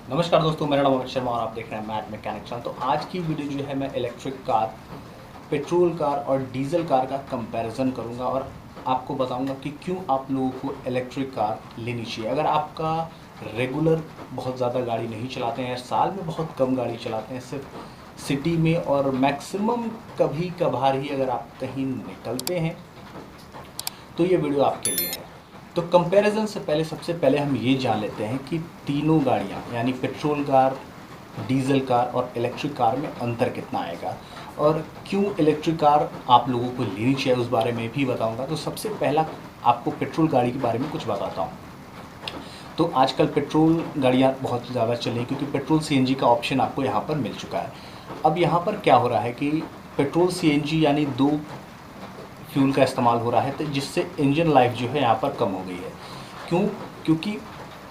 नमस्कार दोस्तों, मेरा नाम अमित शर्मा और आप देख रहे हैं मैट मैकेनिक चैनल। तो आज की वीडियो जो है मैं इलेक्ट्रिक कार, पेट्रोल कार और डीजल कार का कंपैरिजन करूंगा और आपको बताऊंगा कि क्यों आप लोगों को इलेक्ट्रिक कार लेनी चाहिए। अगर आपका रेगुलर बहुत ज़्यादा गाड़ी नहीं चलाते हैं, साल में बहुत कम गाड़ी चलाते हैं, सिर्फ सिटी में और मैक्सिमम कभी कभार ही अगर आप कहीं निकलते हैं, तो ये वीडियो आपके लिए है। तो कंपैरिजन से पहले सबसे पहले हम ये जान लेते हैं कि तीनों गाड़ियाँ यानी पेट्रोल कार, डीजल कार और इलेक्ट्रिक कार में अंतर कितना आएगा और क्यों इलेक्ट्रिक कार आप लोगों को लेनी चाहिए, उस बारे में भी बताऊंगा। तो सबसे पहला आपको पेट्रोल गाड़ी के बारे में कुछ बताता हूँ। तो आजकल पेट्रोल गाड़ियाँ बहुत ज़्यादा चल रही क्योंकि पेट्रोल सीएनजी का ऑप्शन आपको यहाँ पर मिल चुका है। अब यहाँ पर क्या हो रहा है कि पेट्रोल सीएनजी यानी दो फ्यूल का इस्तेमाल हो रहा है, तो जिससे इंजन लाइफ जो है यहाँ पर कम हो गई है। क्यों? क्योंकि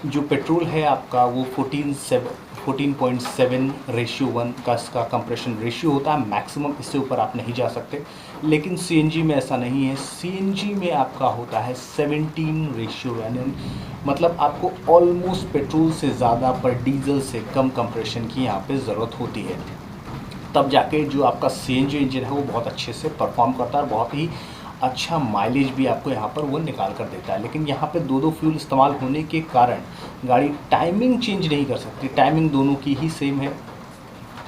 जो पेट्रोल है आपका वो 14.7 का इसका कंप्रेशन रेशियो होता है मैक्सिमम, इससे ऊपर आप नहीं जा सकते। लेकिन सीएनजी में ऐसा नहीं है। सीएनजी में आपका होता है 17 रेशियो, यानी मतलब आपको ऑलमोस्ट पेट्रोल से ज़्यादा पर डीजल से कम कंप्रेशन की यहाँ पे ज़रूरत होती है। तब जाके जो आपका सीएनजी इंजन है वो बहुत अच्छे से परफॉर्म करता है और बहुत ही अच्छा माइलेज भी आपको यहाँ पर वो निकाल कर देता है। लेकिन यहाँ पे दो दो फ्यूल इस्तेमाल होने के कारण गाड़ी टाइमिंग चेंज नहीं कर सकती, टाइमिंग दोनों की ही सेम है।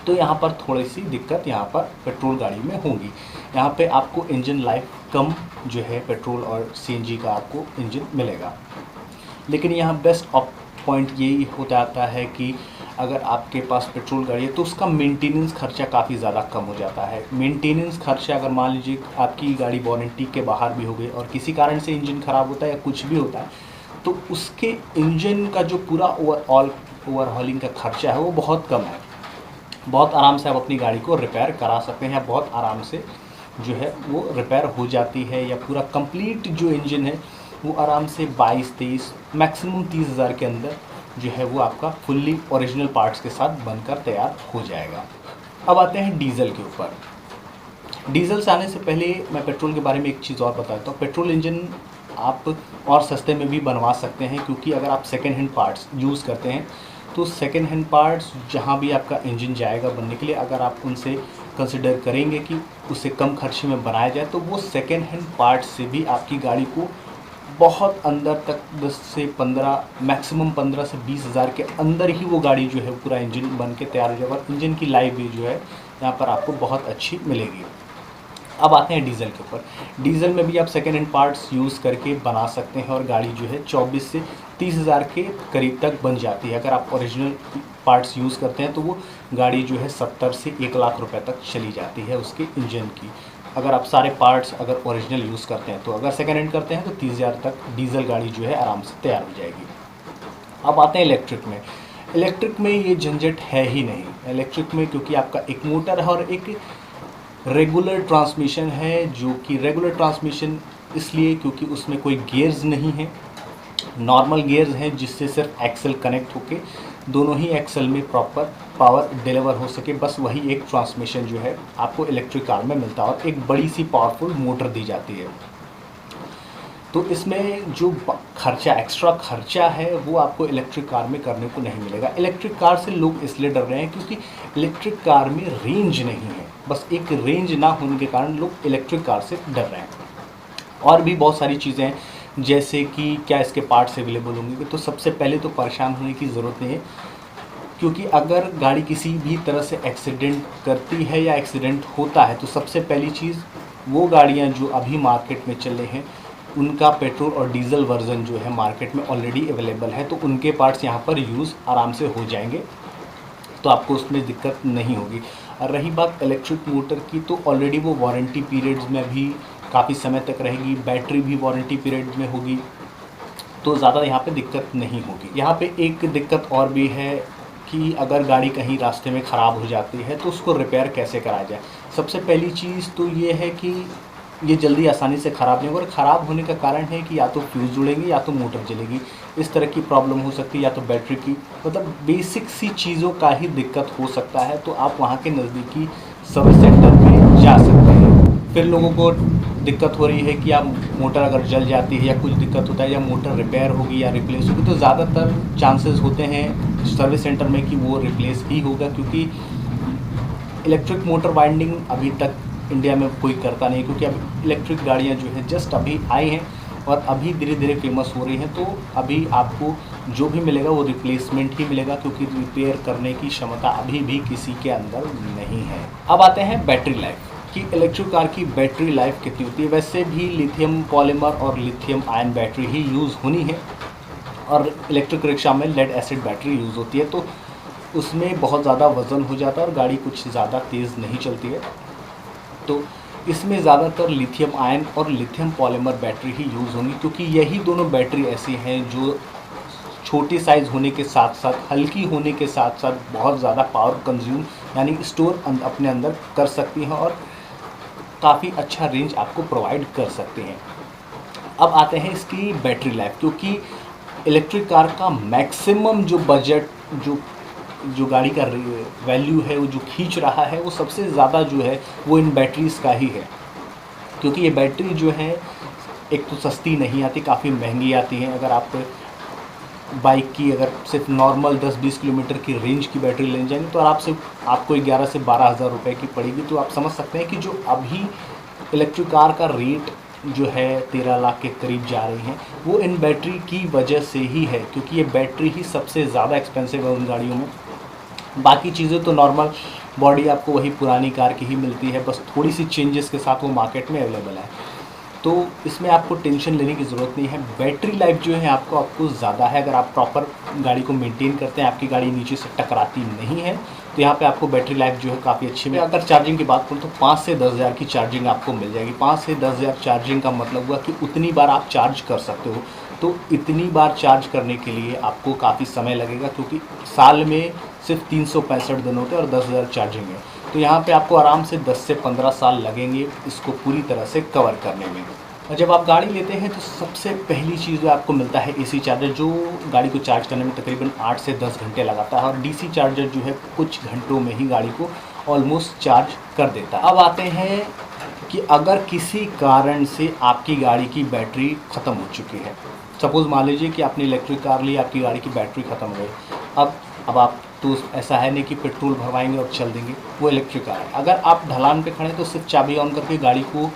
तो यहाँ पर थोड़ी सी दिक्कत यहाँ पर पेट्रोल गाड़ी में होगी। यहाँ पे आपको इंजन लाइफ कम जो है पेट्रोल और सीएनजी का आपको इंजन मिलेगा। लेकिन यहाँ बेस्ट ऑफ पॉइंट यही हो जाता है कि अगर आपके पास पेट्रोल गाड़ी है तो उसका मेंटेनेंस खर्चा काफ़ी ज़्यादा कम हो जाता है। मेंटेनेंस खर्चा अगर मान लीजिए आपकी गाड़ी वारंटी के बाहर भी हो गई और किसी कारण से इंजन ख़राब होता है या कुछ भी होता है, तो उसके इंजन का जो पूरा ओवरहॉलिंग का खर्चा है वो बहुत कम है। बहुत आराम से आप अपनी गाड़ी को रिपेयर करा सकते हैं या बहुत आराम से जो है वो रिपेयर हो जाती है, या पूरा कंप्लीट जो इंजन है वो आराम से 22-23 मैक्सिमम 30,000 के अंदर जो है वो आपका फुल्ली ओरिजिनल पार्ट्स के साथ बनकर तैयार हो जाएगा। अब आते हैं डीजल के ऊपर। डीजल से आने से पहले मैं पेट्रोल के बारे में एक चीज़ और बता देता हूँ। पेट्रोल इंजन आप और सस्ते में भी बनवा सकते हैं, क्योंकि अगर आप सेकेंड हैंड पार्ट्स यूज़ करते हैं तो सेकेंड हैंड पार्ट्स जहाँ भी आपका इंजन जाएगा बनने के लिए, अगर आप उनसे कंसिडर करेंगे कि उसे कम खर्चे में बनाया जाए, तो वो सेकेंड हैंड पार्ट्स से भी आपकी गाड़ी को बहुत अंदर तक 10 से 15 मैक्सिमम 15 से 20,000 के अंदर ही वो गाड़ी जो है पूरा इंजन बन के तैयार हो जाएगा और इंजन की लाइफ भी जो है यहाँ पर आपको बहुत अच्छी मिलेगी। अब आते हैं डीजल के ऊपर। डीजल में भी आप सेकेंड हैंड पार्ट्स यूज़ करके बना सकते हैं और गाड़ी जो है 24 से 30,000 के करीब तक बन जाती है। अगर आप ओरिजिनल पार्ट्स यूज़ करते हैं तो वो गाड़ी जो है 70 से 1 लाख रुपए तक चली जाती है उसके इंजन की। अगर आप सारे पार्ट्स अगर ओरिजिनल यूज़ करते हैं, तो अगर सेकेंड हैंड करते हैं तो 30,000 तक डीजल गाड़ी जो है आराम से तैयार हो जाएगी। अब आते हैं इलेक्ट्रिक में। इलेक्ट्रिक में ये झंझट है ही नहीं। इलेक्ट्रिक में क्योंकि आपका एक मोटर है और एक रेगुलर ट्रांसमिशन है, जो कि रेगुलर ट्रांसमिशन इसलिए क्योंकि उसमें कोई गियर्स नहीं है, नॉर्मल गियर्स हैं जिससे सिर्फ एक्सल कनेक्ट होके दोनों ही एक्सल में प्रॉपर पावर डिलीवर हो सके। बस वही एक ट्रांसमिशन जो है आपको इलेक्ट्रिक कार में मिलता है और एक बड़ी सी पावरफुल मोटर दी जाती है। तो इसमें जो खर्चा, एक्स्ट्रा खर्चा है, वो आपको इलेक्ट्रिक कार में करने को नहीं मिलेगा। इलेक्ट्रिक कार से लोग इसलिए डर रहे हैं क्योंकि इलेक्ट्रिक कार में रेंज नहीं है। बस एक रेंज ना होने के कारण लोग इलेक्ट्रिक कार से डर रहे हैं। और भी बहुत सारी चीज़ें हैं, जैसे कि क्या इसके पार्ट्स अवेलेबल होंगे। तो सबसे पहले तो परेशान होने की ज़रूरत नहीं है, क्योंकि अगर गाड़ी किसी भी तरह से एक्सीडेंट करती है या एक्सीडेंट होता है, तो सबसे पहली चीज़ वो गाड़ियाँ जो अभी मार्केट में चल रहे हैं उनका पेट्रोल और डीजल वर्जन जो है मार्केट में ऑलरेडी अवेलेबल है, तो उनके पार्ट्स यहाँ पर यूज़ आराम से हो जाएंगे, तो आपको उसमें दिक्कत नहीं होगी। और रही बात इलेक्ट्रिक मोटर की, तो ऑलरेडी वो वारंटी पीरियड्स में भी काफ़ी समय तक रहेगी, बैटरी भी वारंटी पीरियड में होगी, तो ज़्यादा यहाँ पे दिक्कत नहीं होगी। यहाँ पे एक दिक्कत और भी है कि अगर गाड़ी कहीं रास्ते में ख़राब हो जाती है तो उसको रिपेयर कैसे कराया जाए। सबसे पहली चीज़ तो ये है कि ये जल्दी आसानी से ख़राब नहीं होगा, और ख़राब होने का कारण है कि या तो फ्यूज़ जुड़ेंगे या तो मोटर जलेगी, इस तरह की प्रॉब्लम हो सकती है, या तो बैटरी की, मतलब बेसिक सी चीज़ों का ही दिक्कत हो सकता है। तो आप वहाँ के नज़दीकी सर्विस सेंटर में जा सकते हैं। फिर लोगों को दिक्कत हो रही है कि आप मोटर अगर जल जाती है या कुछ दिक्कत होता है या मोटर रिपेयर होगी या रिप्लेस होगी, तो ज़्यादातर चांसेस होते हैं सर्विस सेंटर में कि वो रिप्लेस ही होगा, क्योंकि इलेक्ट्रिक मोटर वाइंडिंग अभी तक इंडिया में कोई करता नहीं, क्योंकि अब इलेक्ट्रिक गाड़ियाँ जो है जस्ट अभी आई हैं और अभी धीरे धीरे फेमस हो रही हैं। तो अभी आपको जो भी मिलेगा वो रिप्लेसमेंट ही मिलेगा, क्योंकि रिपेयर करने की क्षमता अभी भी किसी के अंदर नहीं है। अब आते हैं बैटरी लाइफ कि इलेक्ट्रिक कार की बैटरी लाइफ कितनी होती है। वैसे भी लिथियम पॉलीमर और लिथियम आयन बैटरी ही यूज़ होनी है, और इलेक्ट्रिक रिक्शा में लेड एसिड बैटरी यूज़ होती है, तो उसमें बहुत ज़्यादा वज़न हो जाता है और गाड़ी कुछ ज़्यादा तेज़ नहीं चलती है। तो इसमें ज़्यादातर लिथियम आयन और लिथियम पॉलीमर बैटरी ही यूज़ होंगी, क्योंकि यही दोनों बैटरी ऐसी हैं जो छोटी साइज़ होने के साथ साथ, हल्की होने के साथ साथ बहुत ज़्यादा पावर कंज्यूम यानी स्टोर अपने अंदर कर सकती हैं और काफ़ी अच्छा रेंज आपको प्रोवाइड कर सकते हैं। अब आते हैं इसकी बैटरी लाइफ, क्योंकि इलेक्ट्रिक कार का मैक्सिमम जो बजट जो गाड़ी का वैल्यू है वो जो खींच रहा है, वो सबसे ज़्यादा जो है वो इन बैटरीज़ का ही है। क्योंकि ये बैटरी जो है एक तो सस्ती नहीं आती, काफ़ी महंगी आती है। अगर आप बाइक की अगर सिर्फ नॉर्मल 10-20 किलोमीटर की रेंज की बैटरी लेने जाएंगे तो आपको 11 से 12 हज़ार रुपये की पड़ेगी। तो आप समझ सकते हैं कि जो अभी इलेक्ट्रिक कार का रेट जो है 13 लाख के करीब जा रही हैं, वो इन बैटरी की वजह से ही है, क्योंकि ये बैटरी ही सबसे ज़्यादा एक्सपेंसिव है उन गाड़ियों में। बाकी चीज़ें तो नॉर्मल बॉडी आपको वही पुरानी कार की ही मिलती है, बस थोड़ी सी चेंजेस के साथ वो मार्केट में अवेलेबल है। तो इसमें आपको टेंशन लेने की ज़रूरत नहीं है। बैटरी लाइफ जो है आपको ज़्यादा है, अगर आप प्रॉपर गाड़ी को मेंटेन करते हैं, आपकी गाड़ी नीचे से टकराती नहीं है, तो यहाँ पे आपको बैटरी लाइफ जो है काफ़ी अच्छी है। अगर चार्जिंग की बात करूँ तो 5 से 10 हज़ार की चार्जिंग आपको मिल जाएगी। 5 से 10 हज़ार चार्जिंग का मतलब हुआ कि उतनी बार आप चार्ज कर सकते हो। तो इतनी बार चार्ज करने के लिए आपको काफ़ी समय लगेगा, क्योंकि साल में सिर्फ 365 दिन होते हैं और 10 हज़ार चार्जिंग है। तो यहाँ पे आपको आराम से 10 से 15 साल लगेंगे इसको पूरी तरह से कवर करने में। और जब आप गाड़ी लेते हैं तो सबसे पहली चीज़ जो आपको मिलता है एसी चार्जर, जो गाड़ी को चार्ज करने में तकरीबन 8 से 10 घंटे लगाता है, और डीसी चार्जर जो है कुछ घंटों में ही गाड़ी को ऑलमोस्ट चार्ज कर देता है। अब आते हैं कि अगर किसी कारण से आपकी गाड़ी की बैटरी ख़त्म हो चुकी है, सपोज़ मान लीजिए कि आपने इलेक्ट्रिक कार ली, आपकी गाड़ी की बैटरी ख़त्म हो गई। अब आप तो ऐसा है नहीं कि पेट्रोल भरवाएंगे और चल देंगे, वो इलेक्ट्रिक कार है। अगर आप ढलान पे खड़े तो सिर्फ चाबी ऑन करके गाड़ी को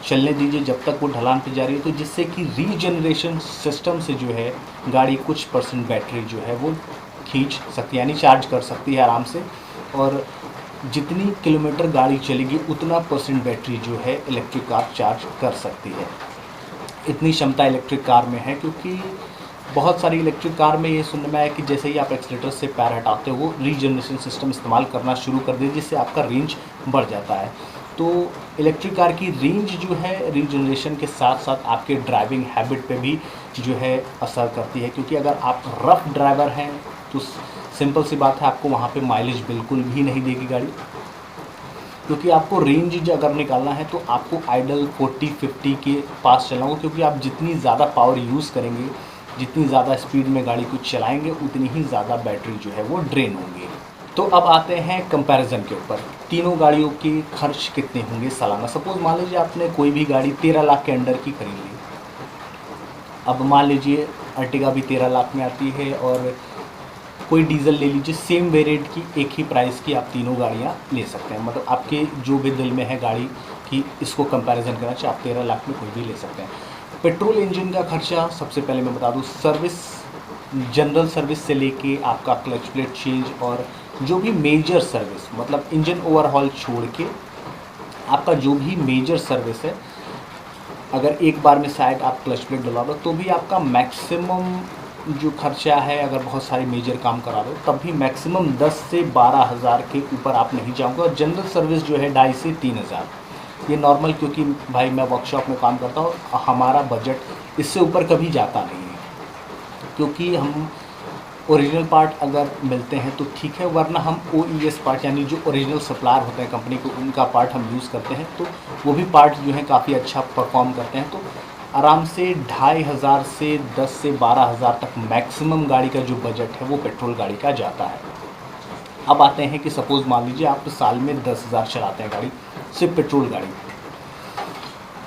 चलने दीजिए जब तक वो ढलान पे जा रही है, तो जिससे कि रीजनरेशन सिस्टम से जो है गाड़ी कुछ % बैटरी जो है वो खींच सकती है, यानी चार्ज कर सकती है आराम से। और जितनी किलोमीटर गाड़ी चलेगी उतना % बैटरी जो है इलेक्ट्रिक कार चार्ज कर सकती है। इतनी क्षमता इलेक्ट्रिक कार में है, क्योंकि बहुत सारी इलेक्ट्रिक कार में ये सुनने में आया कि जैसे ही आप एक्सीलेटर से पैर हटाते हो वो रीजनरेशन सिस्टम इस्तेमाल करना शुरू कर दे, जिससे आपका रेंज बढ़ जाता है। तो इलेक्ट्रिक कार की रेंज जो है रीजनरेशन के साथ साथ आपके ड्राइविंग हैबिट पे भी जो है असर करती है, क्योंकि अगर आप रफ़ ड्राइवर हैं तो सिंपल सी बात है आपको वहाँ पे माइलेज बिल्कुल भी नहीं देगी गाड़ी, क्योंकि आपको रेंज अगर निकालना है तो आपको आइडल 40-50 के पास चलना होगा, क्योंकि आप जितनी ज़्यादा पावर यूज़ करेंगे, जितनी ज़्यादा स्पीड में गाड़ी को चलाएंगे, उतनी ही ज़्यादा बैटरी जो है वो ड्रेन होंगी। तो अब आते हैं कंपैरिजन के ऊपर, तीनों गाड़ियों के खर्च कितने होंगे सालाना। सपोज़ मान लीजिए आपने कोई भी गाड़ी 13 लाख के अंडर की खरीद ली। अब मान लीजिए अर्टिगा भी 13 लाख में आती है, और कोई डीजल ले लीजिए सेम वेरिएंट की, एक ही प्राइस की आप तीनों गाड़ियाँ ले सकते हैं। मतलब आपके जो भी दिल में है गाड़ी की इसको कंपैरिजन करना चाहिए, आप 13 लाख में कोई भी ले सकते हैं। पेट्रोल इंजन का खर्चा सबसे पहले मैं बता दूं, सर्विस, जनरल सर्विस से लेके आपका क्लच प्लेट चेंज और जो भी मेजर सर्विस, मतलब इंजन ओवरहॉल छोड़ के आपका जो भी मेजर सर्विस है, अगर एक बार में शायद आप क्लच प्लेट डला दो तो भी आपका मैक्सिमम जो खर्चा है, अगर बहुत सारे मेजर काम करा दो तब भी मैक्सिमम 10 से 12 हज़ार के ऊपर आप नहीं जाओगे। और जनरल सर्विस जो है 2.5 से 3 हज़ार, ये नॉर्मल, क्योंकि भाई मैं वर्कशॉप में काम करता हूँ, हमारा बजट इससे ऊपर कभी जाता नहीं है, क्योंकि हम ओरिजिनल पार्ट अगर मिलते हैं तो ठीक है, वरना हम OES पार्ट यानी जो ओरिजिनल सप्लायर होते हैं कंपनी को, उनका पार्ट हम यूज़ करते हैं, तो वो भी पार्ट जो है काफ़ी अच्छा परफॉर्म करते हैं। तो आराम से 2,500 से 10 से 12 हज़ार तक मैक्सिमम गाड़ी का जो बजट है वो पेट्रोल गाड़ी का जाता है। अब आते हैं कि सपोज़ मान लीजिए आप साल में 10,000 चलाते हैं गाड़ी, सिर्फ पेट्रोल गाड़ी,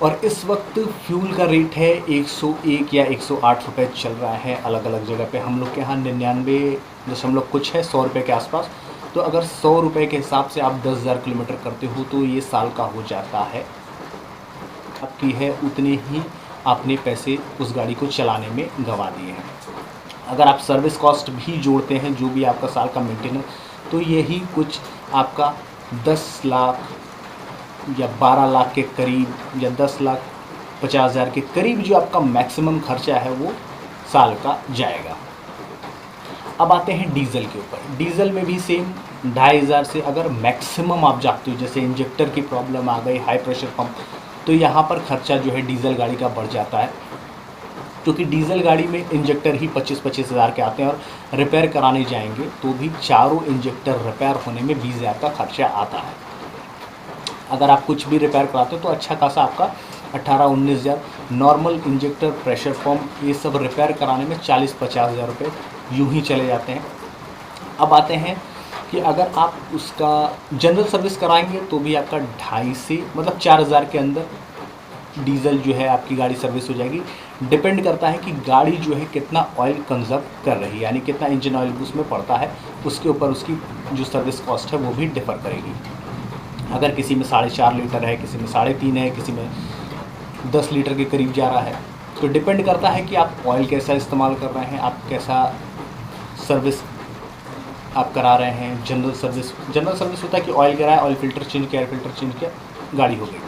और इस वक्त फ्यूल का रेट है 101 या 108 रुपये चल रहा है अलग अलग जगह पे। हम लोग के यहाँ 99 कुछ है, 100 रुपये के आसपास। तो अगर 100 रुपये के हिसाब से आप 10,000 किलोमीटर करते हो तो ये साल का हो जाता है आपकी है, उतने ही आपने पैसे उस गाड़ी को चलाने में गंवा दिए हैं। अगर आप सर्विस कॉस्ट भी जोड़ते हैं, जो भी आपका साल का मेंटेनेंस, तो यही कुछ आपका 10 लाख या 12 लाख के करीब या 10,50,000 के करीब जो आपका मैक्सिमम खर्चा है वो साल का जाएगा। अब आते हैं डीज़ल के ऊपर। डीज़ल में भी सेम 2,500 से अगर मैक्सिमम आप जाते हो, जैसे इंजेक्टर की प्रॉब्लम आ गई, हाई प्रेशर पंप, तो यहाँ पर खर्चा जो है डीज़ल गाड़ी का बढ़ जाता है, क्योंकि डीज़ल गाड़ी में इंजेक्टर ही 25-25 हज़ार के आते हैं और रिपेयर कराने जाएंगे तो भी चारों इंजेक्टर रिपेयर होने में 20,000 का खर्चा आता है। अगर आप कुछ भी रिपेयर कराते हो तो अच्छा खासा आपका 18-19 हज़ार, नॉर्मल इंजेक्टर, प्रेशर पंप, ये सब रिपेयर कराने में 40-50 हज़ार रुपये यूँ ही चले जाते हैं। अब आते हैं कि अगर आप उसका जनरल सर्विस कराएंगे तो भी आपका 2.5 से 4 हज़ार के अंदर डीज़ल जो है आपकी गाड़ी सर्विस हो जाएगी। डिपेंड करता है कि गाड़ी जो है कितना ऑयल कंजर्व कर रही है, यानी कितना इंजन ऑयल उसमें पड़ता है, उसके ऊपर उसकी जो सर्विस कॉस्ट है वो भी डिफ़र करेगी। अगर किसी में 4.5 लीटर है, किसी में 3.5 है, किसी में 10 लीटर के करीब जा रहा है, तो डिपेंड करता है कि आप ऑयल कैसा इस्तेमाल कर रहे हैं, आप कैसा सर्विस आप करा रहे हैं। जनरल सर्विस होता है कि ऑयल गिराया, ऑयल फिल्टर चेंज किया, एयर फिल्टर चेंज किया, गाड़ी हो गई।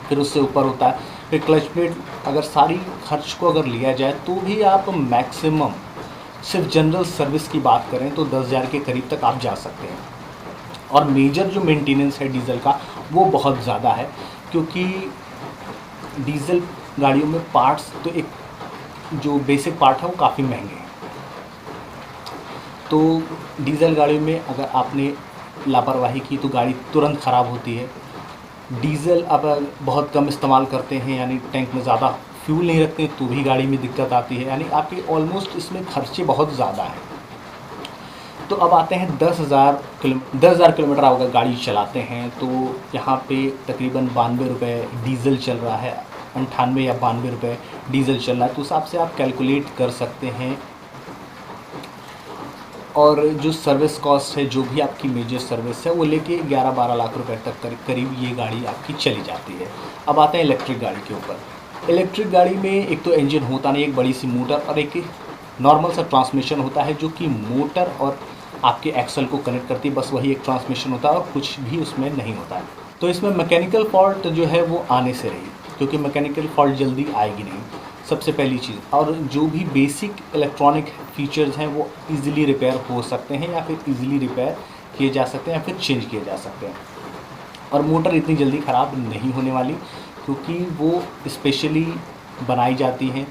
फिर उससे ऊपर होता है फिर क्लच प्लेट। अगर सारी खर्च को अगर लिया जाए तो भी आप मैक्सिमम सिर्फ जनरल सर्विस की बात करें तो 10,000 के करीब तक आप जा सकते हैं। और मेजर जो मेंटेनेंस है डीज़ल का वो बहुत ज़्यादा है, क्योंकि डीज़ल गाड़ियों में पार्ट्स तो एक जो बेसिक पार्ट है वो काफ़ी महंगे हैं। तो डीज़ल गाड़ियों में अगर आपने लापरवाही की तो गाड़ी तुरंत ख़राब होती है। डीज़ल अब बहुत कम इस्तेमाल करते हैं, यानी टैंक में ज़्यादा फ्यूल नहीं रखते तो भी गाड़ी में दिक्कत आती है, यानी आपके ऑलमोस्ट इसमें खर्चे बहुत ज़्यादा हैं। तो अब आते हैं 10,000 किलोमीटर आप अगर गाड़ी चलाते हैं तो यहाँ पे तकरीबन 92 रुपये डीज़ल चल रहा है, 98 या 92 रुपये डीज़ल चल रहा है। तो उस हिसाब से आप कैलकुलेट कर सकते हैं। और जो सर्विस कॉस्ट है, जो भी आपकी मेजर सर्विस है, वो लेके 11-12 लाख रुपए तक करीब ये गाड़ी आपकी चली जाती है। अब आते हैं इलेक्ट्रिक गाड़ी के ऊपर। इलेक्ट्रिक गाड़ी में एक तो इंजन होता नहीं, एक बड़ी सी मोटर और एक नॉर्मल सा ट्रांसमिशन होता है, जो कि मोटर और आपके एक्सल को कनेक्ट करती है। बस वही एक ट्रांसमिशन होता है और कुछ भी उसमें नहीं होता है। तो इसमें मैकेनिकल फॉल्ट जो है वो आने से रही, क्योंकि मैकेनिकल फॉल्ट जल्दी आएगी नहीं, सबसे पहली चीज़। और जो भी बेसिक इलेक्ट्रॉनिक फीचर्स हैं वो इजीली रिपेयर हो सकते हैं, या फिर इजीली रिपेयर किए जा सकते हैं, या फिर चेंज किए जा सकते हैं। और मोटर इतनी जल्दी ख़राब नहीं होने वाली, क्योंकि वो स्पेशली बनाई जाती हैं,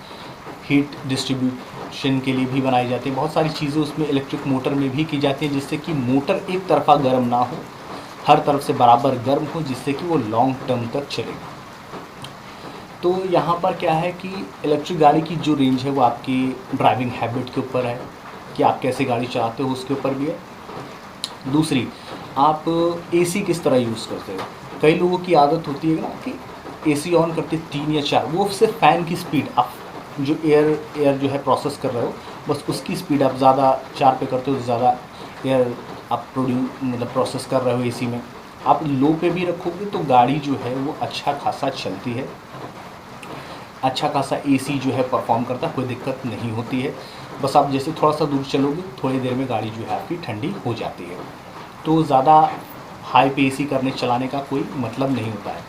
हीट डिस्ट्रीब्यूशन के लिए भी बनाई जाती है। बहुत सारी चीज़ें उसमें इलेक्ट्रिक मोटर में भी की जाती हैं, जिससे कि मोटर एक तरफा गर्म ना हो, हर तरफ से बराबर गर्म हो, जिससे कि वो लॉन्ग टर्म तक चलेगा। तो यहाँ पर क्या है कि इलेक्ट्रिक गाड़ी की जो रेंज है वो आपकी ड्राइविंग हैबिट के ऊपर है, कि आप कैसे गाड़ी चलाते हो उसके ऊपर भी है। दूसरी, आप एसी किस तरह यूज़ करते हो। कई लोगों की आदत होती है ना कि एसी ऑन करते 3 या 4, वो सिर्फ फ़ैन की स्पीड, आप जो एयर जो है प्रोसेस कर रहे हो, बस उसकी स्पीड आप ज़्यादा 4 पे करते हो तो ज़्यादा एयर आप प्रोसेस कर रहे हो एसी में। आप लो पे भी रखोगे तो गाड़ी जो है वो अच्छा खासा चलती है, अच्छा खासा एसी जो है परफॉर्म करता है, कोई दिक्कत नहीं होती है। बस आप जैसे थोड़ा सा दूर चलोगे थोड़ी देर में गाड़ी जो है आपकी ठंडी हो जाती है। तो ज़्यादा हाई पे एसी करने चलाने का कोई मतलब नहीं होता है।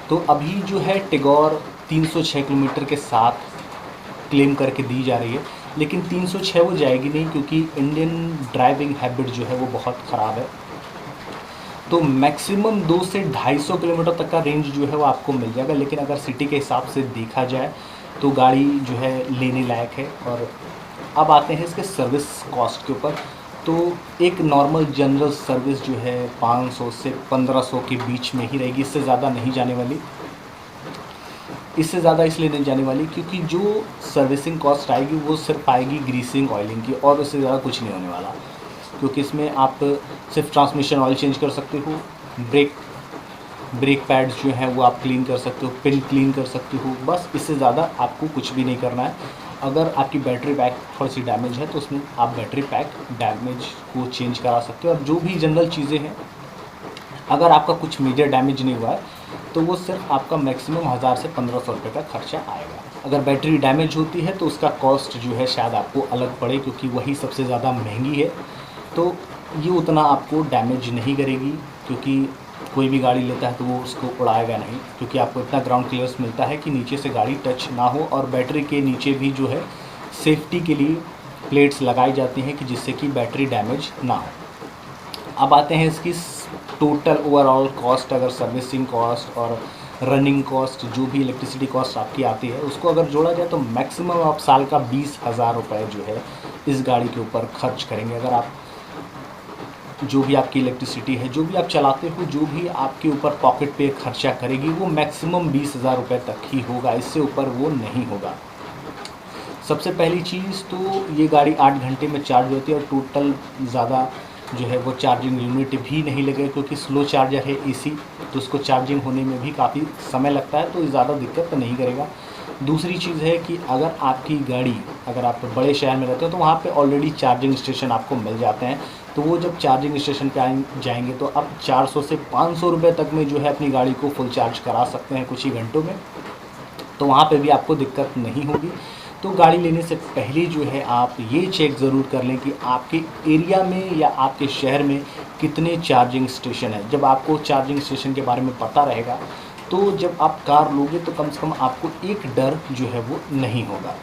तो अभी जो है टिगोर 306 किलोमीटर के साथ क्लेम करके दी जा रही है, लेकिन 306 वो जाएगी नहीं, क्योंकि इंडियन ड्राइविंग हैबिट जो है वो बहुत ख़राब है। तो मैक्सिमम 200 से 250 किलोमीटर तक का रेंज जो है वो आपको मिल जाएगा, लेकिन अगर सिटी के हिसाब से देखा जाए तो गाड़ी जो है लेने लायक है। और अब आते हैं इसके सर्विस कॉस्ट के ऊपर। तो एक नॉर्मल जनरल सर्विस जो है 500 से 1500 के बीच में ही रहेगी, इससे ज़्यादा नहीं जाने वाली। इससे ज़्यादा इसलिए नहीं जाने वाली क्योंकि जो सर्विसिंग कॉस्ट आएगी वो सिर्फ आएगी ग्रीसिंग, ऑयलिंग की, और उससे ज़्यादा कुछ नहीं होने वाला। क्योंकि इसमें आप सिर्फ ट्रांसमिशन ऑयल चेंज कर सकते हो, ब्रेक ब्रेक पैड्स जो हैं वो आप क्लीन कर सकते हो, पिन क्लीन कर सकते हो, बस इससे ज़्यादा आपको कुछ भी नहीं करना है। अगर आपकी बैटरी पैक थोड़ी सी डैमेज है तो उसमें आप बैटरी पैक डैमेज को चेंज करा सकते हो। और जो भी जनरल चीज़ें हैं, अगर आपका कुछ मेजर डैमेज नहीं हुआ है तो वो सिर्फ आपका मैक्सिमम 1000 से 1500 रुपये का खर्चा आएगा। अगर बैटरी डैमेज होती है तो उसका कॉस्ट जो है शायद आपको अलग पड़े, क्योंकि वही सबसे ज़्यादा महंगी है। तो ये उतना आपको डैमेज नहीं करेगी, क्योंकि कोई भी गाड़ी लेता है तो वो उसको उड़ाएगा नहीं, क्योंकि आपको इतना ग्राउंड क्लियरेंस मिलता है कि नीचे से गाड़ी टच ना हो। और बैटरी के नीचे भी जो है सेफ्टी के लिए प्लेट्स लगाई जाती हैं कि जिससे कि बैटरी डैमेज ना हो। अब आते हैं इसकी टोटल ओवरऑल कॉस्ट। अगर सर्विसिंग कॉस्ट और रनिंग कॉस्ट, जो भी इलेक्ट्रिसिटी कॉस्ट आपकी आती है, उसको अगर जोड़ा जाए तो मैक्सिमम आप साल का 20,000 रुपये जो है इस गाड़ी के ऊपर खर्च करेंगे। अगर आप जो भी आपकी इलेक्ट्रिसिटी है, जो भी आप चलाते हो, जो भी आपके ऊपर पॉकेट पे खर्चा करेगी, वो मैक्सिमम 20,000 रुपये तक ही होगा, इससे ऊपर वो नहीं होगा। सबसे पहली चीज़ तो ये गाड़ी 8 घंटे में चार्ज होती है और टोटल ज़्यादा जो है वो चार्जिंग यूनिट भी नहीं लगे, क्योंकि स्लो चार्जर है एसी, तो उसको चार्जिंग होने में भी काफ़ी समय लगता है, तो ज़्यादा दिक्कत नहीं करेगा। दूसरी चीज़ है कि अगर आपकी गाड़ी, अगर आप बड़े शहर में रहते हो तो वहाँ पे ऑलरेडी चार्जिंग स्टेशन आपको मिल जाते हैं, तो वो जब चार्जिंग स्टेशन पे जाएंगे तो आप 400 से 500 रुपये तक में जो है अपनी गाड़ी को फुल चार्ज करा सकते हैं कुछ ही घंटों में, तो वहाँ पे भी आपको दिक्कत नहीं होगी। तो गाड़ी लेने से पहले जो है आप ये चेक ज़रूर कर लें कि आपके एरिया में या आपके शहर में कितने चार्जिंग स्टेशन हैं। जब आपको चार्जिंग स्टेशन के बारे में पता रहेगा तो जब आप कार लोगे तो कम से कम आपको एक डर जो है वो नहीं होगा।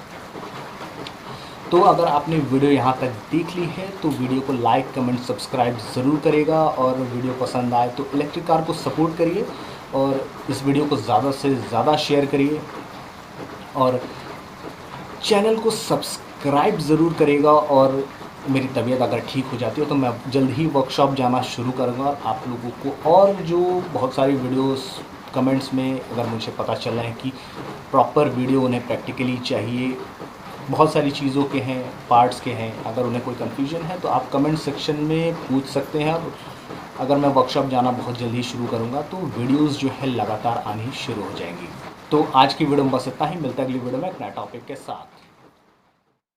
तो अगर आपने वीडियो यहाँ तक देख ली है तो वीडियो को लाइक, कमेंट, सब्सक्राइब ज़रूर करेगा, और वीडियो पसंद आए तो इलेक्ट्रिक कार को सपोर्ट करिए और इस वीडियो को ज़्यादा से ज़्यादा शेयर करिए, और चैनल को सब्सक्राइब ज़रूर करेगा। और मेरी तबीयत अगर ठीक हो जाती है तो मैं जल्द ही वर्कशॉप जाना शुरू करूँगा, और आप लोगों को और जो बहुत सारी वीडियोस कमेंट्स में अगर मुझे पता चल रहा है कि प्रॉपर वीडियो उन्हें प्रैक्टिकली चाहिए, बहुत सारी चीज़ों के हैं, पार्ट्स के हैं, अगर उन्हें कोई कन्फ्यूजन है तो आप कमेंट सेक्शन में पूछ सकते हैं। अगर मैं वर्कशॉप जाना बहुत जल्दी शुरू करूँगा तो वीडियोज़ जो है लगातार आनी शुरू हो जाएंगी। तो आज की वीडियो में बस इतना ही, मिलता है अगली वीडियो में एक नया टॉपिक के साथ।